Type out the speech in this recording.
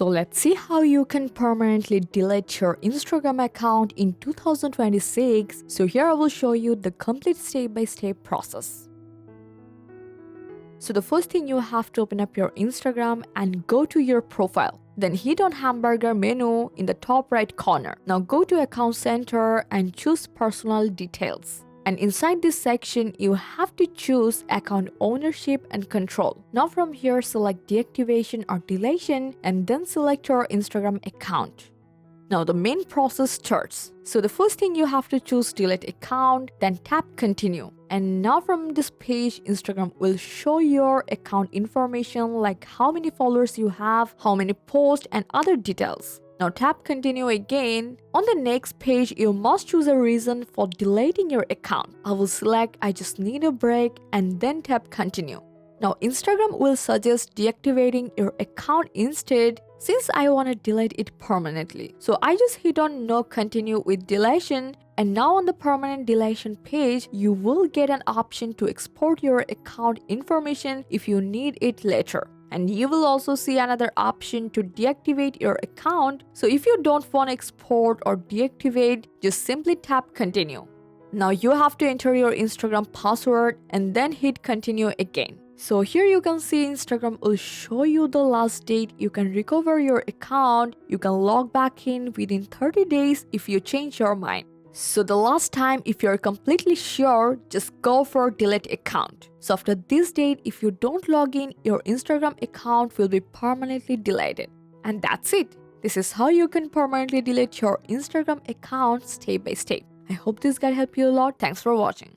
So let's see how you can permanently delete your Instagram account in 2026. So here I will show you the complete step-by-step process. So the first thing, you have to open up your Instagram and go to your profile. Then hit on hamburger menu in the top right corner. Now go to account center and choose personal details. And inside this section, you have to choose account ownership and control. Now from here, select deactivation or deletion and then select your Instagram account. Now the main process starts. So the first thing, you have to choose delete account, then tap continue. And now from this page, Instagram will show your account information like how many followers you have, how many posts and other details. Now tap continue again. On the next page, you must choose a reason for deleting your account. I will select I just need a break and then tap continue. Now Instagram will suggest deactivating your account instead since I want to delete it permanently. So I just hit on no continue with deletion, and now on the permanent deletion page, you will get an option to export your account information if you need it later. And you will also see another option to deactivate your account. So if you don't want to export or deactivate, just simply tap continue. Now you have to enter your Instagram password and then hit continue again. So here you can see Instagram will show you the last date you can recover your account. You can log back in within 30 days if you change your mind. So the last time, if you're completely sure, just go for delete account. So after this date, if you don't log in, your Instagram account will be permanently deleted. And that's it. This is how you can permanently delete your Instagram account step by step. I hope this guide helped you a lot. Thanks for watching.